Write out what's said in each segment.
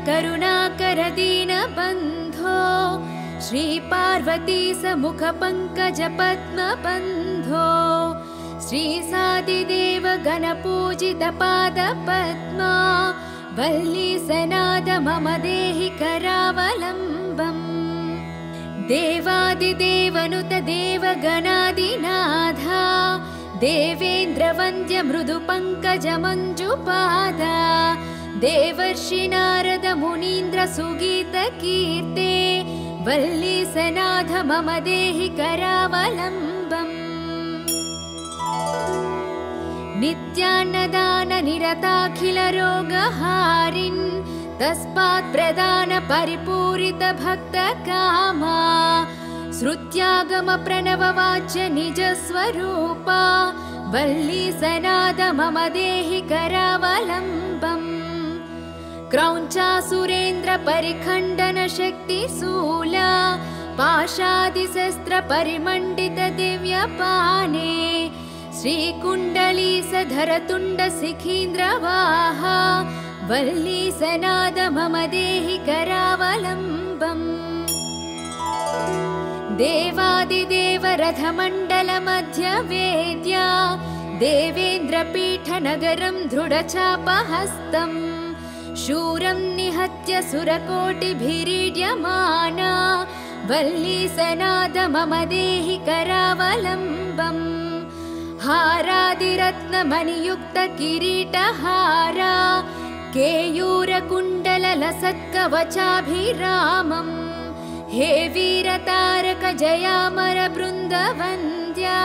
करुणाकर दीनबन्धो श्रीपार्वती समुखपङ्कज पद्मबन्धो श्रीसादिदेव गणपूजित पादपद्मा वल्ली सनाद मम देहि करावलम्बम् देवादिदेवनुत देवगणादिनाथा देवेन्द्रवन्द्य मृदुपङ्कज मञ्जुपादा देवर्षि नारद मुनीन्द्र सुगीत कीर्ते वल्ली सनाथ मम देहि करावलम्बम् नित्यान्नदान निरताखिल रोगहारिन् तस्मात् प्रदान परिपूरित भक्त कामा श्रुत्यागम प्रणव वाच्य निज स्वरूपा वल्ली सनाद मम देहि करावलम्बम् क्रौञ्चासुरेन्द्र परिखण्डन शक्ति शूला पाशादिशस्त्र परिमण्डित दिव्यपाने श्रीकुण्डली सधरतुण्ड सिखीन्द्रवाहा वल्ली सनाद मम देहि करावलम्बम् देवादिदेव रथमण्डल मध्य वेद्या देवेन्द्रपीठ नगरं दृढचापहस्तम् शूरं निहत्य सुरकोटिभिरीड्यमाना वल्ली सनाद मम देहि करावलम्बम् हारादिरत्नमणियुक्त किरीटहारा केयूरकुण्डललसत्कवचाभिरामम् हे वीरतारक जयामर बृन्दवन्द्या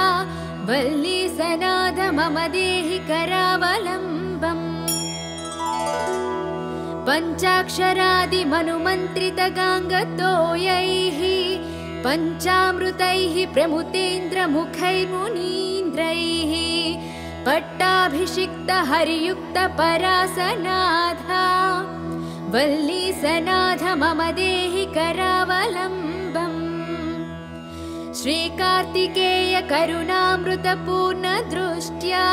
वल्ली सनाद मम देहि करावलम्बम् पञ्चाक्षरादिमनुमन्त्रित गाङ्गतोयैः पञ्चामृतैः प्रमुतेन्द्र मुखैर्मुनीन्द्रैः पट्टाभिषिक्त हरियुक्त परासनाथा वल्ली सनाथ मम देहि करावलम्बम् श्रीकार्तिकेय करुणामृत पूर्ण दृष्ट्या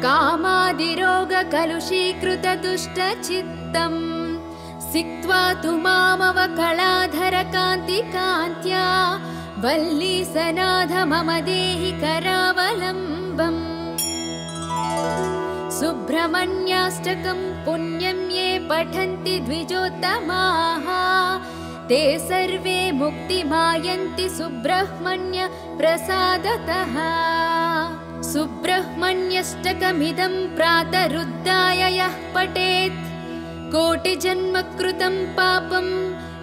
कामादिरोग कलुषीकृत दुष्ट चित्तम् सिक्त्वा तु मामव कलाधर कान्ति कान्त्या वल्ली सनाथ मम देहि करावलम्बम् सुब्रह्मण्याष्टकं पुण्यं ये पठन्ति द्विजोत्तमाः ते सर्वे मुक्तिमायन्ति सुब्रह्मण्य प्रसादतः सुब्रह्मण्यष्टकमिदं प्रातरुद्धाय यः पठेत् कोटिजन्म कृतं पापं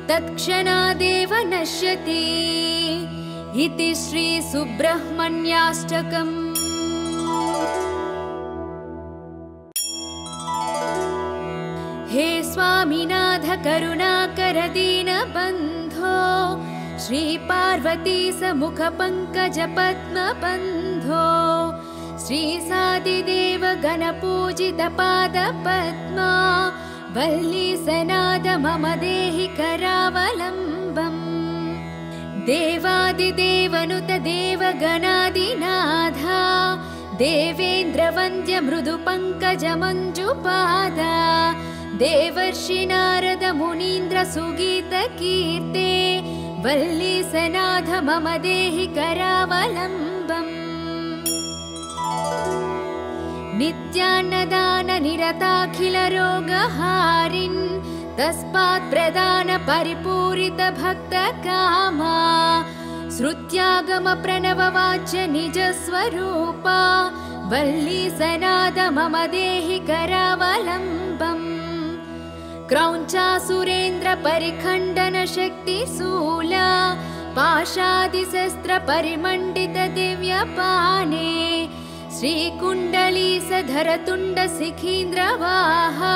तत्क्षणादेव नश्यति इति श्री सुब्रह्मण्याष्टकम्। हे स्वामिनाथ करुणाकर दीनबन्धो श्रीपार्वती समुखपङ्कज पद्मबन्धो श्रीसादिदेव गणपूजित पादपद्मा वल्ली सनाद मम देहि करावलम्बम् देवादिदेवनुत देवगणादिनाथा देवेन्द्रवन्द्य मृदुपङ्कज मञ्जुपादा देवर्षि नारद मुनीन्द्र सुगीत कीर्ते वल्ली सनाथ मम देहि करावलम्बम् नित्यान्नदान निरताखिल रोगहारिन् तस्मात् प्रदान परिपूरित भक्त कामा श्रुत्यागम प्रणव वाच्य निज स्वरूपा वल्ली सनाद मम देहि करावलम्बम् क्रौञ्चासुरेन्द्र परिखण्डन शक्ति शूला पाशादिशस्त्र परिमण्डित दिव्यपाने श्रीकुण्डली सधरतुण्ड सिखीन्द्रवाहा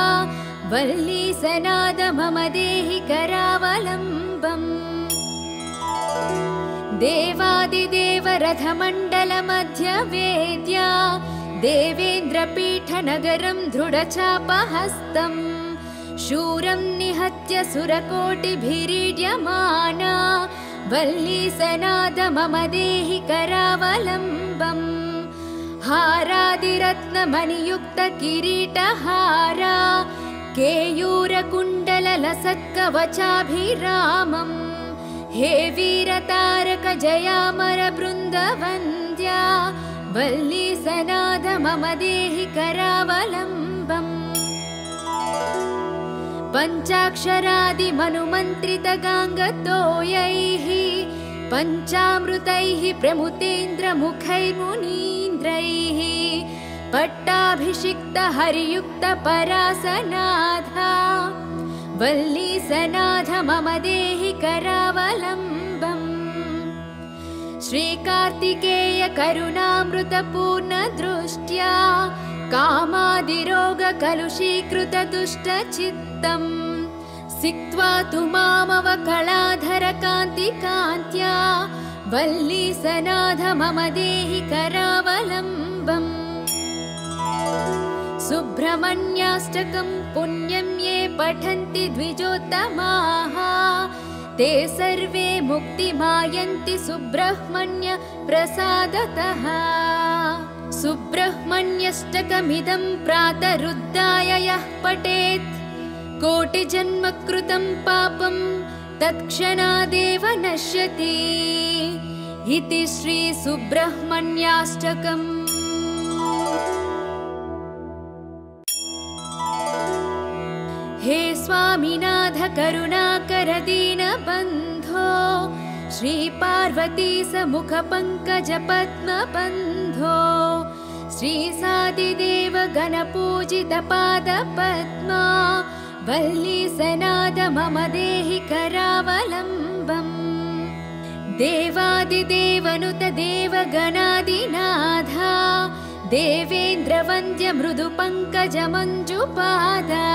वल्ली सनाद मम देहि करावलम्बम् देवादिदेव रथमण्डल मध्य वेद्या देवेन्द्रपीठ नगरं दृढचापहस्तम् शूरं निहत्य सुरकोटिभिरीड्यमाना वल्ली सनाद मम देहि करावलम्बम् हारादिरत्नमणियुक्त किरीटहारा केयूरकुण्डललसत्कवचाभिरामम् हे वीरतारक जयामर बृन्दवन्द्या वल्ली सनाद मम देहि करावलम्बम् पञ्चाक्षरादिमनुमन्त्रितगाङ्गतोयैः पञ्चामृतैः प्रमुतेन्द्रमुखैर्मुनीन्द्रैः पट्टाभिषिक्त हरियुक्त परासनाथा वल्ली सनाथ मम देहि करावलम्बम् श्रीकार्तिकेय करुणामृतपूर्ण दृष्ट्या कामादिरोगकलुषीकृत दुष्टचित्तम् सिक्त्वा तु मामवकलाधर कान्तिकान्त्या वल्ली सनाथ मम देहि करावलम्बम् सुब्रह्मण्याष्टकं पुण्यं ये पठन्ति द्विजोत्तमाः ते सर्वे मुक्तिमायन्ति सुब्रह्मण्य प्रसादतः सुब्रह्मण्यष्टकमिदं प्रातरुद्धाय यः पठेत् कोटिजन्म कृतं पापं तत्क्षणादेव नश्यति इति श्री सुब्रह्मण्याष्टकम्। हे स्वामिनाथ करुणाकर दीनबन्धो श्री पार्वती समुख पंकज पद्मबन्धो श्री सादिदेव गणपूजित पाद पद्मा वल्ली सनाद मम देहि करावलम्बम् देवादिदेवनुत देवगणादिनाथा देवेन्द्र वन्द्य मृदु पंकज मंजुपादा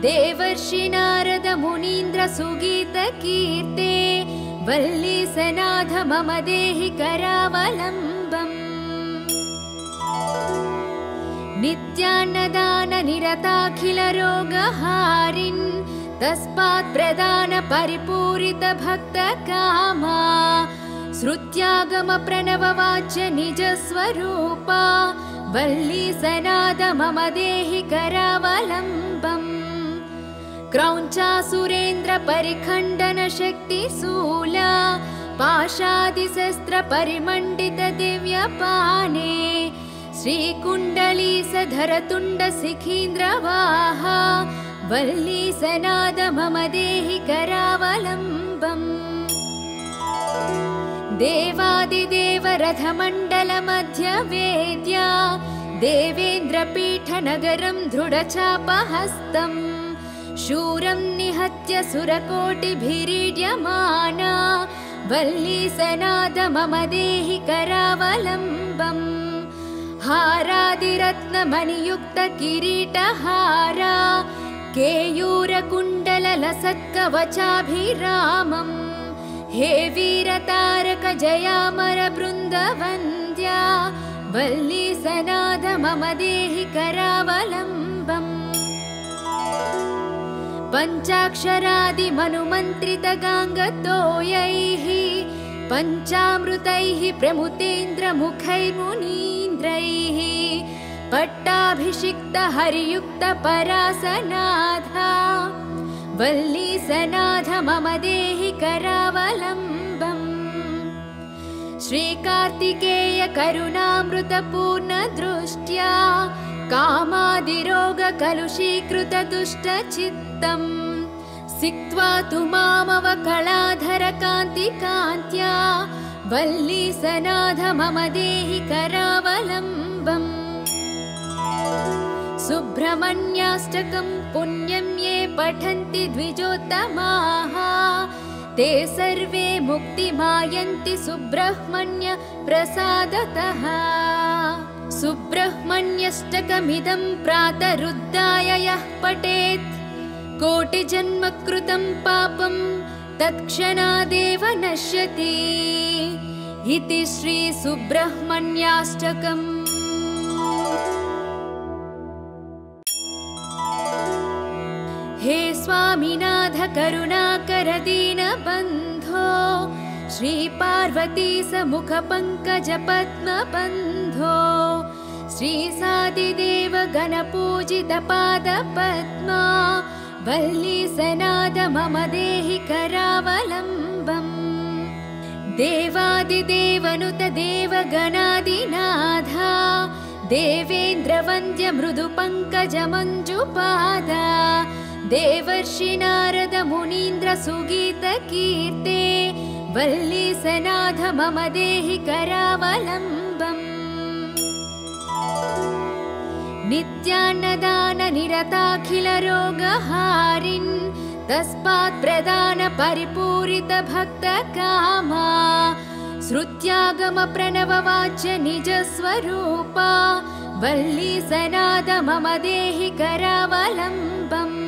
देवर्षि नारद मुनीन्द्र सुगीत कीर्ते वल्ली सनाथ मम देहि करावलम्बम् नित्यान्नदान निरताखिल रोगहारिन् तस्मात् प्रदान परिपूरित भक्त कामा श्रुत्यागम प्रणव वाच्य निज स्वरूपा वल्ली सनाद मम देहि करावलम्बम् क्रौञ्चासुरेन्द्र परिखण्डन शक्ति शूला पाशादिशस्त्र परिमण्डित दिव्यपाने श्रीकुण्डलीसधर तुण्ड शिखीन्द्रवाहा वल्ली सनाद मम देहि करावलम्बम् देवादिदेव रथमण्डल मध्य वेद्या देवेन्द्रपीठ नगरं दृढचापहस्तम् शूरं निहत्य सुरकोटिभिरीड्यमाना वल्ली सनाद मम देहि करावलम्बम् हारादिरत्नमणियुक्त किरीटहारा केयूरकुण्डललसत्कवचाभिरामम् हे वीरतारक जयामर बृन्दवन्द्या वल्ली सनाद मम देहि करावलम्बम् पञ्चाक्षरादिमनुमन्त्रितगाङ्गतोयैः पञ्चामृतैः प्रमुतेन्द्रमुखैर्मुनीन्द्रैः पट्टाभिषिक्त हरियुक्त परासनाथा वल्ली सनाथ मम देहि करावलम्बम् श्रीकार्तिकेय करुणामृतपूर्ण दृष्ट्या कामादिरोगकलुषीकृत दुष्टचित्तम् सिक्त्वा तु मामवकलाधर कान्तिकान्त्या वल्ली सनाथ मम देहि करावलम्बम् सुब्रह्मण्याष्टकं पुण्यं ये पठन्ति द्विजोत्तमाः ते सर्वे मुक्तिमायन्ति सुब्रह्मण्य प्रसादतः सुब्रह्मण्यष्टकमिदं प्रातरुद्धाय यः पठेत् कोटिजन्म कृतं पापं तत्क्षणादेव नश्यति इति श्री सुब्रह्मण्याष्टकम्। हे स्वामिनाथ करुणाकर दीनबन्धो श्री पार्वती समुख पंकज पद्मबन्धो श्रीसादिदेव गणपूजितपादपद्मा वल्लीसनाद मम देहि करावलम्बम् देवादिदेवनुत देवगणादिनाथा देवेन्द्रवन्द्य मृदुपङ्कजमञ्जुपादा देवर्षि नारद मुनीन्द्र सुगीतकीर्ते वल्लीसनाथ मम देहि करावलम्बम् नित्यान्नदान निरताखिल रोगहारिन् तस्मात् प्रदान परिपूरित भक्त कामा श्रुत्यागम प्रणव वाच्य निज स्वरूपा वल्लीसनाद मम देहि करावलम्बम्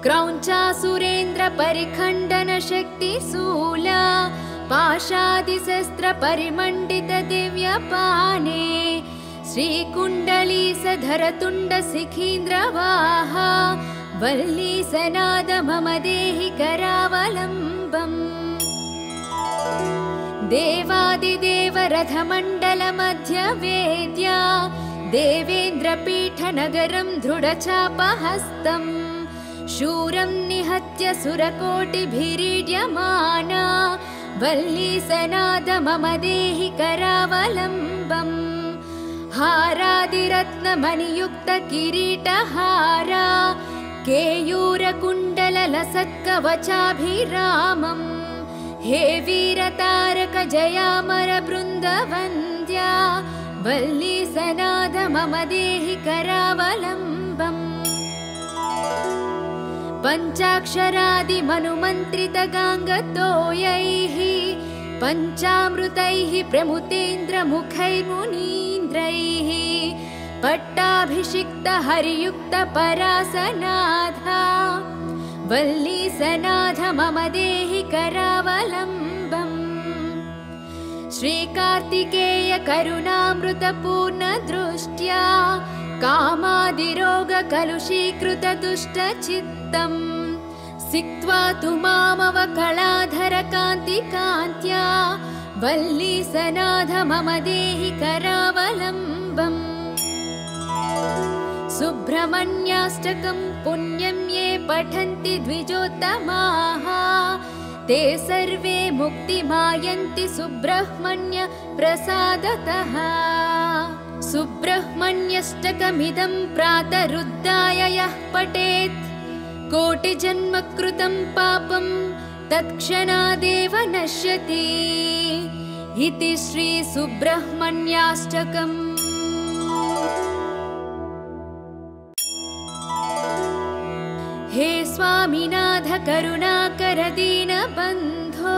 क्रौञ्चासुरेन्द्र परिखण्डन शक्ति शूला पाशादिशस्त्र परिमण्डित दिव्यपाने श्रीकुण्डलीसधर तुण्ड शिखीन्द्रवाहा वल्लीसनाद मम देहि करावलम्बम् देवादिदेव रथमण्डल मध्य वेद्या देवेन्द्रपीठ नगरं दृढचापहस्तम् शूरं निहत्य सुरकोटिभिरीड्यमाना वल्लीसनाद मम देहि करावलम्बम् हारादिरत्नमणियुक्त किरीटहारा केयूरकुण्डललसत्कवचाभिरामम् हे वीरतारक जयामर बृन्दवन्द्या वल्लीसनाद मम देहि करावलम्बम् पञ्चाक्षरादिमनुमन्त्रित गाङ्गतोयैः पञ्चामृतैः प्रमुतेन्द्रमुखैर्मुनीन्द्रैः पट्टाभिषिक्त हरियुक्त परासनाथा वल्लीसनाथ मम देहि करावलम्बम् श्रीकार्तिकेय करुणामृत पूर्ण दृष्ट्या कामादिरोग कलुषीकृत दुष्ट चित्तम् सिक्त्वा तु मामवकलाधर कान्ति कान्त्या वल्लीसनाथ मम देहि करावलम्बम् सुब्रह्मण्याष्टकं पुण्यं ये पठन्ति द्विजोत्तमाः ते सर्वे मुक्तिमायन्ति सुब्रह्मण्य प्रसादतः सुब्रह्मण्यष्टकमिदं प्रातरुद्धाय यः पठेत् कोटिजन्म कृतं पापं तत्क्षणादेव नश्यति इति श्री सुब्रह्मण्याष्टकम्। हे स्वामिनाथ करुणाकर दीनबन्धो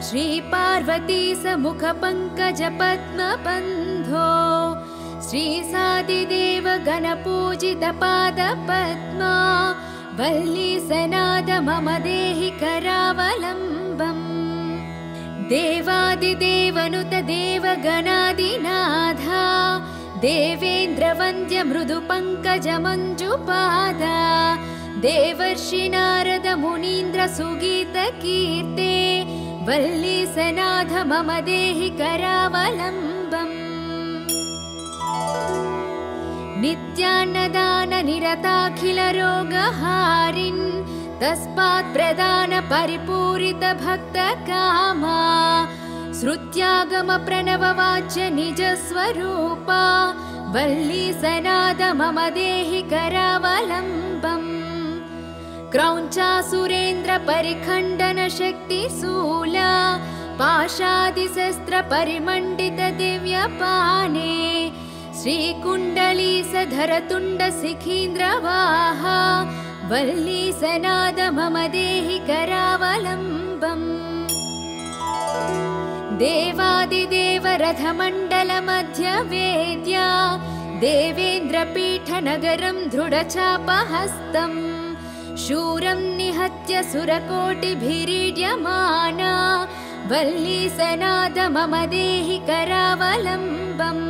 श्री पार्वती समुख पंकज पद्म बन्धो श्री सादिदेव गणपूजित पाद पद्मा वल्लीसनाद मम देहि करावलम्बम् देवादिदेवनुत देवगणादिनाथा देवेन्द्रवन्द्य मृदुपङ्कजमञ्जुपादा देवर्षि नारद मुनीन्द्र सुगीतकीर्ते वल्लीसनाथ मम देहि करावलम्बम् नित्यान्नदान निरताखिल रोगहारिन् तस्मात् प्रदान परिपूरित भक्त कामा श्रुत्यागम प्रणव वाच्य निज स्वरूपा वल्लीसनाद मम देहि करावलम्बम् क्रौञ्चासुरेन्द्र परिखण्डन शक्ति शूला पाशादिशस्त्र परिमण्डित दिव्यपाने श्रीकुण्डलीसधर तुण्ड शिखीन्द्रवाहा वल्लीसनाद मम देहि करावलम्बम् देवादिदेव रथमण्डल मध्य वेद्या देवेन्द्रपीठ नगरं दृढचापहस्तम् शूरं निहत्य सुरकोटिभिरीड्यमाना वल्लीसनाद मम देहि करावलम्बम्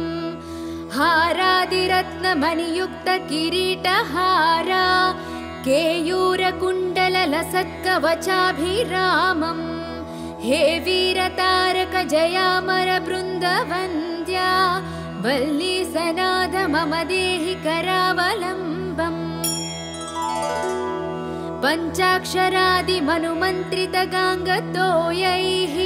हारादिरत्नमणियुक्त किरीटहारा केयूरकुण्डललसत्कवचाभिरामम् हे वीरतारक जयामर बृन्दवन्द्या वल्ली सनाथ मम देहि करावलम्बम् पञ्चाक्षरादिमनुमन्त्रितगाङ्गतोयैः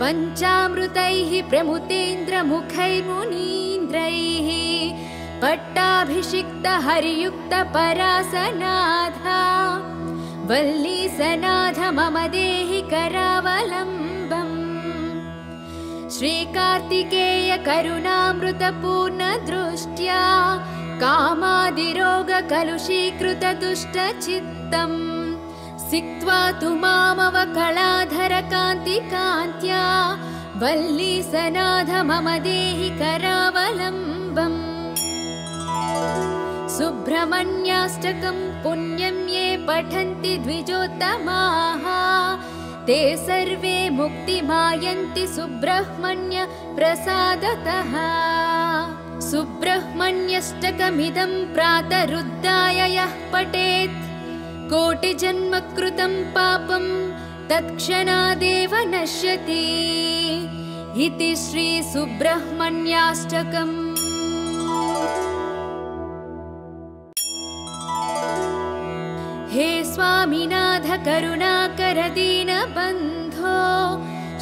पञ्चामृतैः प्रमुतेन्द्रमुखैर्मुनीन्द्रैः पट्टाभिषिक्तहरियुक्तपरासनाथा वल्लीसनाथ मम देहि करावलम्बम् श्रीकार्तिकेय करुणामृतपूर्णदृष्ट्या कामादिरोगकलुषीकृतदुष्टचित्तम् सिक्त्वा तु मामवकलाधरकान्तिकान्त्या वल्लीसनाथ मम देहि करावलम्बम् सुब्रह्मण्याष्टकं पुण्यं ये पठन्ति द्विजोत्तमाः ते सर्वे मुक्तिमायन्ति सुब्रह्मण्य प्रसादतः सुब्रह्मण्यष्टकमिदं प्रातरुद्धाय यः पठेत् कोटिजन्मकृतं पापं तत्क्षणादेव नश्यति इति श्री सुब्रह्मण्याष्टकम्। हे स्वामिनाथ करुणाकर दीनबन्धो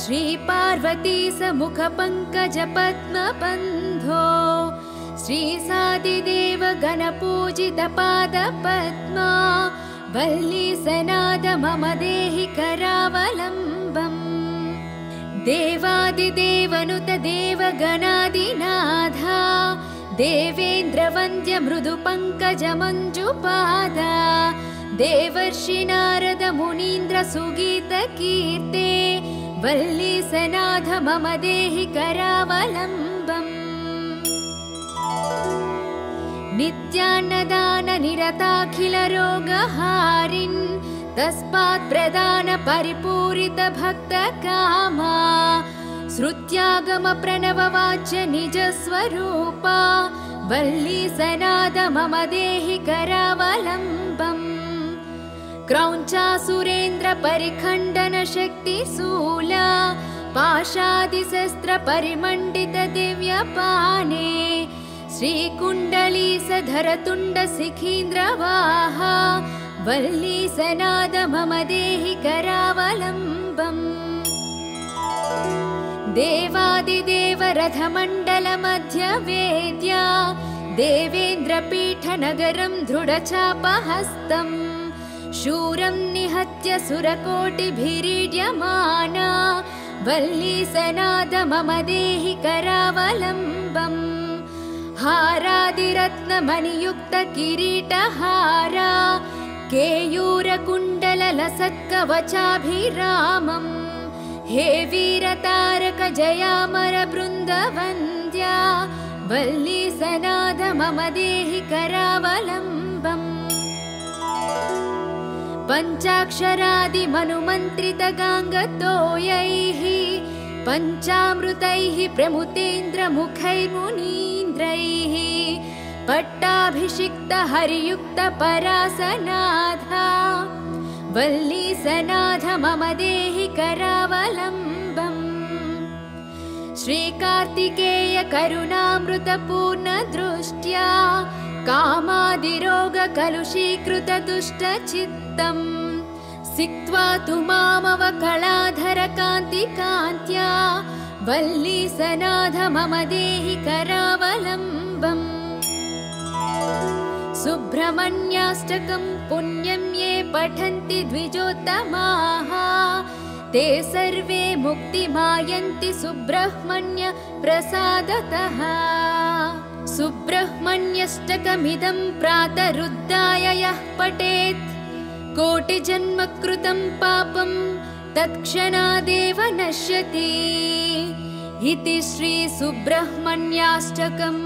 श्री पार्वती समुख पंकज पद्मबन्धो श्री सादिदेव गणपूजित पाद पद्मा वल्लीसनाथ मम देहि करावलम्बम् देवादिदेवनुत देवगणादिनाथा देवेन्द्रवन्द्य मृदु पंकज मंजुपादा देवर्षि नारद मुनीन्द्र सुगीत कीर्ते वल्लीसनाथ मम देहि करावलम्बम् नित्यान्नदान निरताखिल रोगहारिन् तस्मात् प्रदान परिपूरित भक्त कामा श्रुत्यागम प्रणव वाच्य निज स्वरूपा वल्लीसनाथ मम देहि करावलम्बम् क्रौञ्चासुरेन्द्र परिखण्डन शक्ति शूला पाशादिशस्त्र परिमण्डित दिव्यपाने श्रीकुण्डलीसधर तुण्ड शिखीन्द्रवाहा वल्लीसनाथ मम देहि करावलम्बम् देवादिदेव रथमण्डल मध्य वेद्या देवेन्द्रपीठ नगरं दृढचापहस्तम् शूरं निहत्य सुरकोटिभिरीड्यमाना वल्लीसनाथ मम देहि करावलम्बम् हारादिरत्नमणियुक्त किरीटहारा केयूरकुण्डललसत्कवचाभिरामम् हे वीरतारक जयामर बृन्दवन्द्या वल्लीसनाथ मम देहि करावलम्बम् पञ्चाक्षरादिमनुमन्त्रितगाङ्गतोयैः पञ्चामृतैः प्रमुतेन्द्रमुखैर्मुनीन्द्रैः पट्टाभिषिक्तहरियुक्तपरासनाथा वल्लीसनाथ मम देहि करावलम्बम् श्रीकार्तिकेय करुणामृतपूर्णदृष्ट्या कामादिरोगकलुषीकृतदुष्टचित्तम् सिक्त्वा तु मामवकलाधरकान्तिकान्त्या वल्लीसनाथ मम देहि करावलम्बम् सुब्रह्मण्याष्टकं पुण्यं ये पठन्ति द्विजोत्तमाः ते सर्वे मुक्तिमायन्ति सुब्रह्मण्य प्रसादतः सुब्रह्मण्यष्टकमिदं प्रातरुद्धाय यः पठेत् कोटिजन्मकृतं पापं तत्क्षणादेव नश्यति इति श्री सुब्रह्मण्याष्टकम्।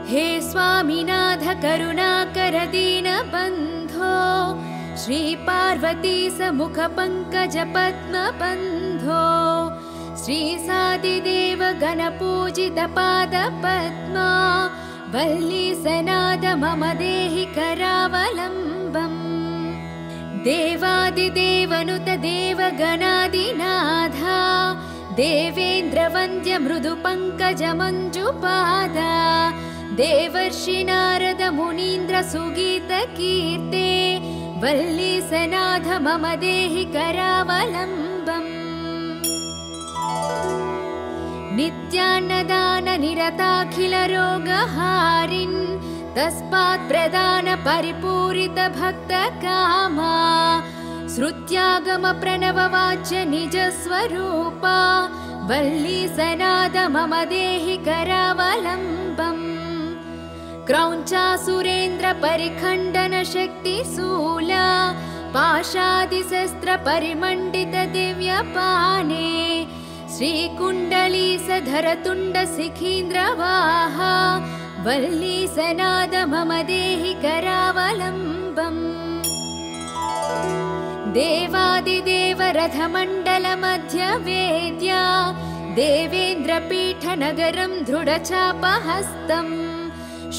हे स्वामिनाथ करुणाकर दीनबन्धो श्री पार्वती समुख पंकज पद्मबन्धो श्री सादिदेव गणपूजित पाद पद्मा वल्लीसनाथ मम देहि करावलम्बम् देवादिदेवनुत देवगणादिनाथा देवेन्द्रवन्द्य मृदुपङ्कजमञ्जुपादा देवर्षि नारद मुनीन्द्र सुगीतकीर्ते वल्लीसनाथ मम देहि करावलम्बम् नित्यान्नदान निरताखिल रोगहारिन् तस्मात् प्रदान परिपूरित भक्त कामा श्रुत्यागम प्रणव वाच्य निज स्वरूपा वल्लीसनाद मम देहि करावलम्बम् क्रौञ्चासुरेन्द्र परिखण्डन शक्ति शूला पाशादिशस्त्र परिमण्डित दिव्यपाने श्रीकुण्डली सधरतुण्ड शिखीन्द्रवाहा वल्लीसनाद मम देहि करावलम्बम् देवादिदेव रथमण्डल मध्य वेद्या देवेन्द्रपीठनगरं दृढचापहस्तम्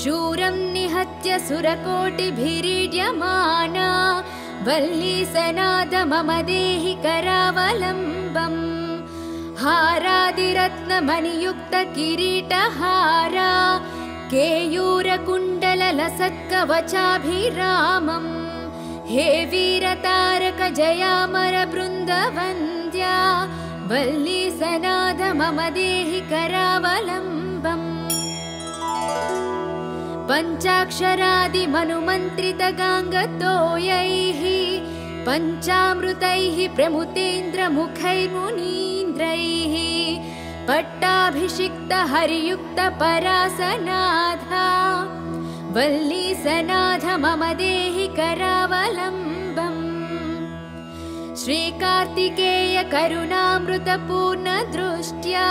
शूरं निहत्य सुरकोटिभिरीड्यमाना वल्लीसनाद मम देहि करावलम्बम् हारादिरत्नमणियुक्त किरीटहारा केयूरकुण्डललसत्कवचाभिरामम् हे वीरतारक जयामर बृन्दवन्द्या वल्लीसनाद मम देहि करावलम्बम् पञ्चाक्षरादिमनुमन्त्रित गाङ्गतोयैः पञ्चामृतैः प्रमुतेन्द्रमुखैर्मुनीन्द्रैः पट्टाभिषिक्त हरियुक्त परासनाथा वल्लीसनाथ मम देहि करावलम्बम् श्रीकार्तिकेय करुणामृतपूर्ण दृष्ट्या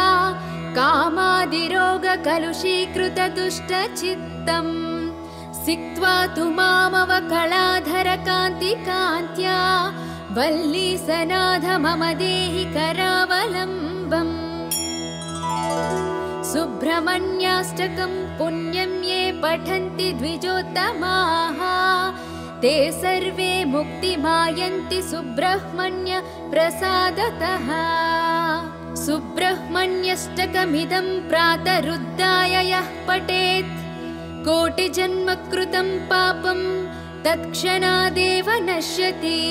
कामादिरोग कलुषीकृत दुष्टचित्तम् सिक्त्वा तु मामवकलाधर कान्तिकान्त्या वल्लीसनाथ मम देहि करावलम्बम् सुब्रह्मण्याष्टकं पुण्यं ये पठन्ति द्विजोत्तमाः ते सर्वे मुक्तिमायन्ति सुब्रह्मण्य प्रसादतः सुब्रह्मण्यष्टकमिदं प्रातरुद्धाय यः पठेत् कोटिजन्म कृतं पापं तत्क्षणादेव नश्यति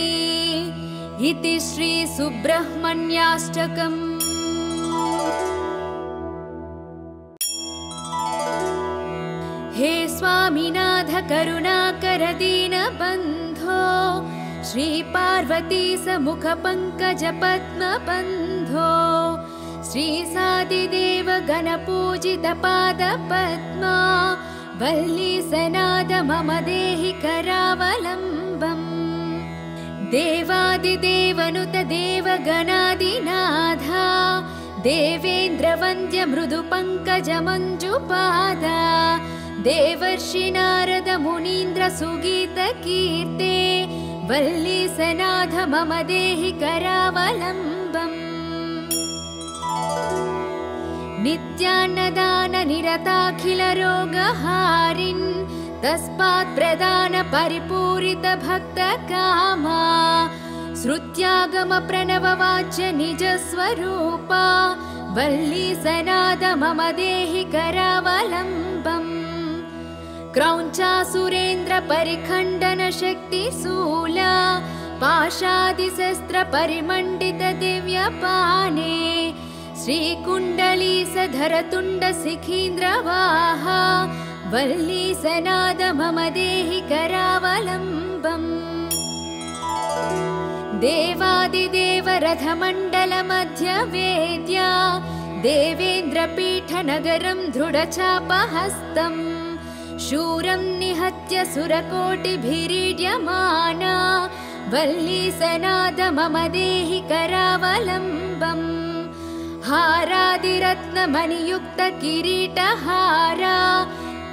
इति श्री सुब्रह्मण्याष्टकम्। हे स्वामिनाथ करुणाकर दीनबन्धो श्री पार्वती समुख पंकज पद्म बन्धो श्री सादिदेव गणपूजित पाद पद्मा वल्लीसनाद मम देहि करावलम्बम् देवादिदेवनुत देवगणादिनाथा देवेन्द्रवन्द्य मृदुपङ्कजमञ्जुपादा देवर्षि नारद मुनीन्द्र सुगीतकीर्ते वल्लीसनाथ मम देहि करावलम्बम् नित्यान्नदान निरताखिल रोगहारिन् तस्मात् प्रदान परिपूरित भक्त कामा श्रुत्यागम प्रणव वाच्य निज स्वरूपा वल्लीसनाद मम देहि करावलम्बम् क्रौञ्चासुरेन्द्र परिखण्डन शक्ति शूला पाशादिशस्त्र परिमण्डित दिव्यपाने श्रीकुण्डली सधरतुण्ड शिखीन्द्रवाहा वल्लीसनाद मम देहि करावलम्बम् देवादिदेव रथमण्डल मध्य वेद्या देवेन्द्रपीठनगरं दृढचापहस्तम् शूरं निहत्य सुरकोटिभिरीड्यमाना वल्लीसनाद मम देहि करावलम्बम् हारादिरत्नमणियुक्त किरीटहारा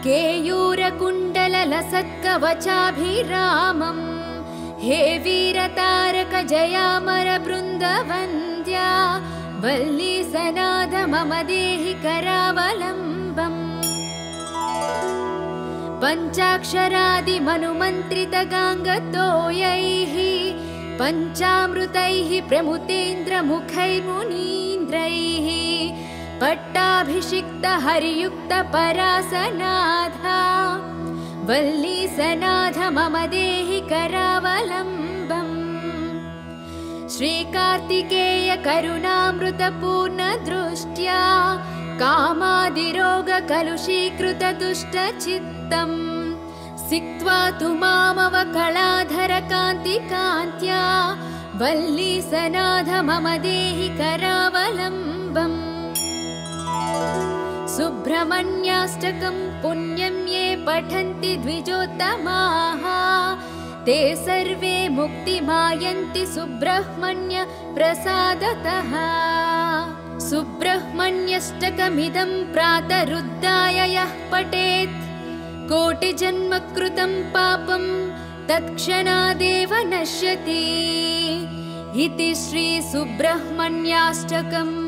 केयूरकुण्डललसत्कवचाभिरामम् हे वीरतारक जयामर बृन्दवन्द्या वल्लीसनाद मम देहि करावलम्बम् पञ्चाक्षरादिमनुमन्त्रितगाङ्गतोयैः पञ्चामृतैः प्रमुतेन्द्रमुखैर्मुनीन्द्रैः पट्टाभिषिक्तहरियुक्तपरासनाथा वल्लीसनाथ मम देहि करावलम्बम्। श्रीकार्तिकेय करुणामृतपूर्णदृष्ट्या कामादिरोगकलुषीकृतदुष्टचित्तम् सिक्त्वा तु मामवकलाधरकान्तिकान्त्या वल्लीसनाथ मम देहि करावलम्बम्। सुब्रह्मण्याष्टकं पुण्यं ये पठन्ति द्विजोत्तमाः ते सर्वे मुक्तिमायन्ति सुब्रह्मण्य प्रसादतः। सुब्रह्मण्यष्टकमिदं प्रातरुद्धाय यः पठेत् कोटिजन्मकृतं पापं तत्क्षणादेव नश्यति इति श्री सुब्रह्मण्याष्टकम्।